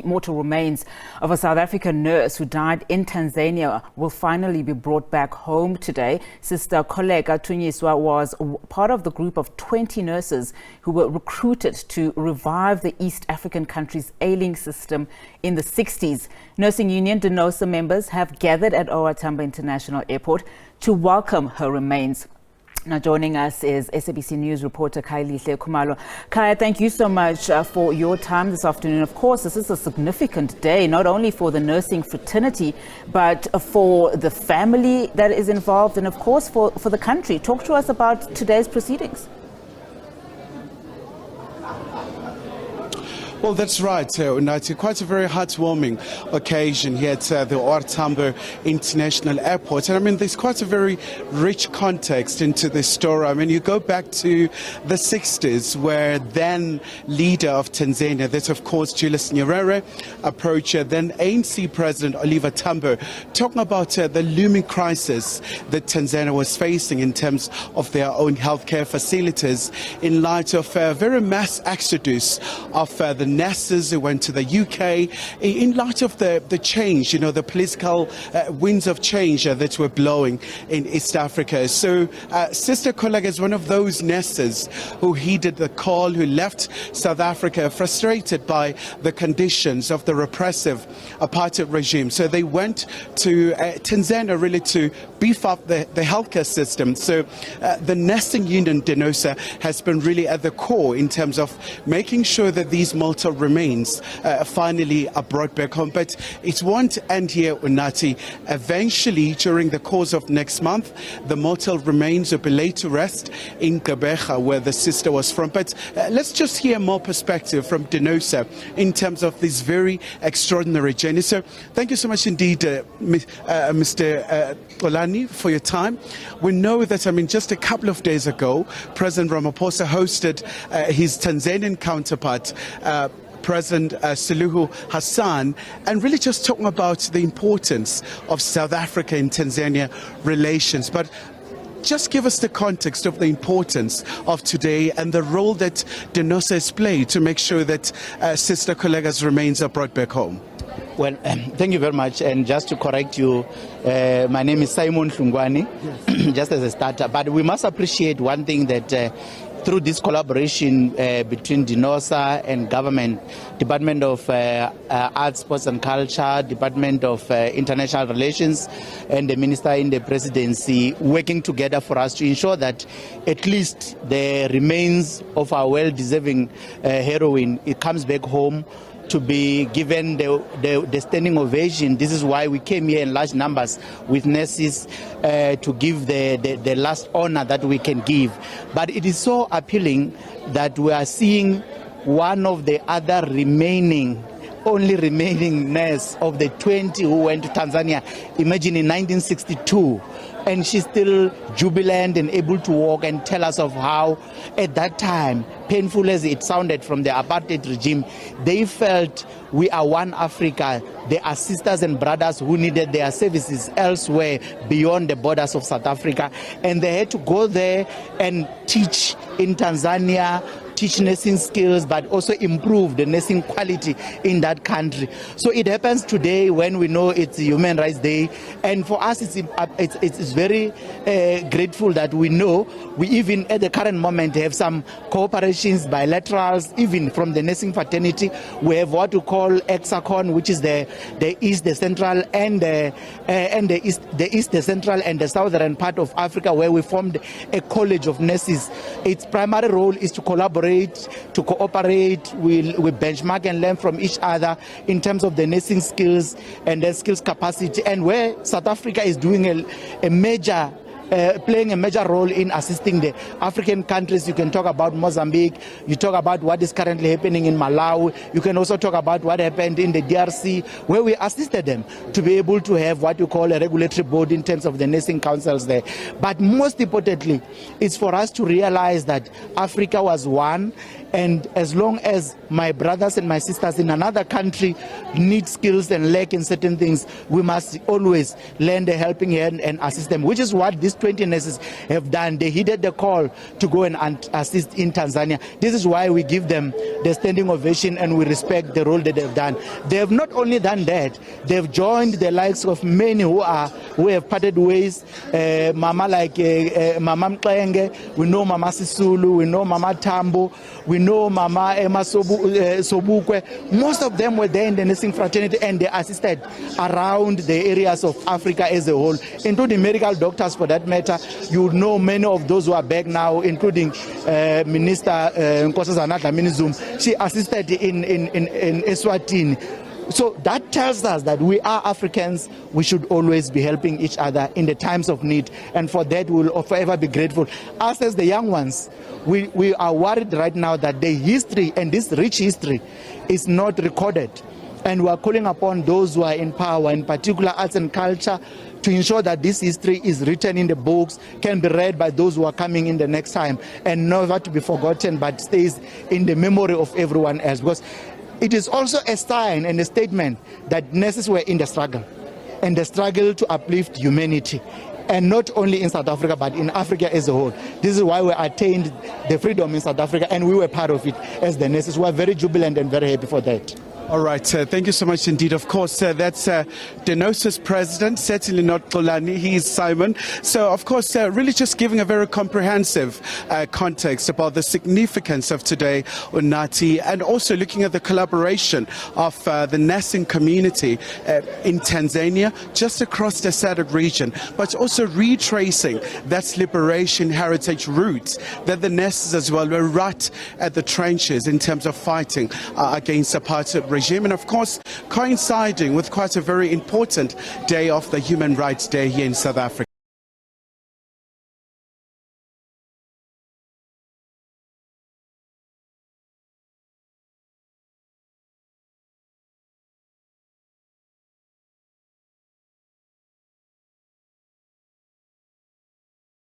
the mortal remains of a South African nurse who died in Tanzania will finally be brought back home today. Sister Kholeka Tunyiswa was part of the group of 20 nurses who were recruited to revive the East African country's ailing system in the 60s. Nursing union DENOSA members have gathered at OR Tambo International Airport to welcome her remains. Now joining us is SABC News reporter Khayelihle Khumalo. Kaya, thank you so much for your time this afternoon. Of course, this is a significant day, not only for the nursing fraternity, but for the family that is involved and, of course, for the country. Talk to us about today's proceedings. Well, that's right, Unati. Quite a very heartwarming occasion here at the OR Tambo International Airport. And I mean, there's quite a very rich context into this story. I mean, you go back to the 60s, where then leader of Tanzania, that's of course Julius Nyerere, approached then ANC President Oliver Tambo, talking about the looming crisis that Tanzania was facing in terms of their own healthcare facilities, in light of a very mass exodus of the nurses who went to the UK, in light of the change, the political winds of change that were blowing in East Africa. So Sister Kholeka is one of those nurses who heeded the call, who left South Africa frustrated by the conditions of the repressive apartheid regime. So they went to Tanzania really to beef up the healthcare system. So the nursing union DENOSA has been really at the core in terms of making sure that these mortal remains finally are brought back home. But it won't end here, Unati. Eventually, during the course of next month, the mortal remains will be laid to rest in Gqeberha, where the sister was from. But let's just hear more perspective from DENOSA in terms of this very extraordinary journey. So thank you so much indeed, Mr. Olani, for your time. We know that, I mean, just a couple of days ago, President Ramaphosa hosted his Tanzanian counterpart, President Suluhu Hassan, and really just talking about the importance of South Africa and Tanzania relations. But just give us the context of the importance of today and the role that DENOSA has played to make sure that Sister Kholeka's remains are brought back home. Well, thank you very much. And just to correct you, my name is Simon Hlungwani, yes. Just as a starter. But we must appreciate one thing, that through this collaboration between DENOSA and government, Department of Arts, Sports and Culture, Department of International Relations, and the Minister in the Presidency, working together for us to ensure that at least the remains of our well-deserving heroine, it comes back home to be given the standing ovation. This is why we came here in large numbers with nurses to give the last honor that we can give. But it is so appealing that we are seeing one of the other only remaining nurse of the 20 who went to Tanzania, imagine, in 1962. And she's still jubilant and able to walk and tell us of how, at that time, painful as it sounded from the apartheid regime, they felt we are one Africa. There are sisters and brothers who needed their services elsewhere beyond the borders of South Africa. And they had to go there and teach in Tanzania, teach nursing skills, but also improve the nursing quality in that country. So it happens today when we know it's Human Rights Day, and for us it's very grateful that we know we even at the current moment have some cooperations, bilaterals, even from the nursing fraternity. We have what we call Hexacon, which is the East, the Central, and the East, the Central, and the Southern part of Africa, where we formed a college of nurses. Its primary role is to collaborate, to cooperate, we benchmark and learn from each other in terms of the nursing skills and their skills capacity, and where South Africa is doing playing a major role in assisting the African countries. You can talk about Mozambique, you talk about what is currently happening in Malawi, you can also talk about what happened in the DRC, where we assisted them to be able to have what you call a regulatory board in terms of the nursing councils there. But most importantly, it's for us to realize that Africa was one, And as long as my brothers and my sisters in another country need skills and lack in certain things, we must always lend a helping hand and assist them, which is what these 20 nurses have done. They heeded the call to go and assist in Tanzania. This is why we give them the standing ovation and we respect the role that they've done. They have not only done that, they've joined the likes of many who have parted ways. Mama like Mama Mklenge, we know Mama Sisulu, we know Mama Tambo, we know Mama Emma Sobukwe. Most of them were there in the nursing fraternity and they assisted around the areas of Africa as a whole, including medical doctors for that matter. You know many of those who are back now, including Minister Nkosazana Dlamini-Zuma. She assisted in Eswatini. So that tells us that we are Africans. We should always be helping each other in the times of need. And for that, we will forever be grateful. Us as the young ones, we are worried right now that the history and this rich history is not recorded. And we are calling upon those who are in power, in particular arts and culture, to ensure that this history is written in the books, can be read by those who are coming in the next time, and never to be forgotten, but stays in the memory of everyone else. Because it is also a sign and a statement that nurses were in the struggle, and the struggle to uplift humanity. And not only in South Africa, but in Africa as a whole. This is why we attained the freedom in South Africa, and we were part of it as the nurses. We are very jubilant and very happy for that. All right, thank you so much indeed. Of course, that's DENOSA's president, certainly not Xolani, he's Simon. So, of course, really just giving a very comprehensive context about the significance of today, Unathi, and also looking at the collaboration of the nursing community in Tanzania, just across the SADC region, but also retracing that liberation heritage roots that the nurses as well were right at the trenches in terms of fighting against apartheid regime, and of course coinciding with quite a very important day of the Human Rights Day here in South Africa.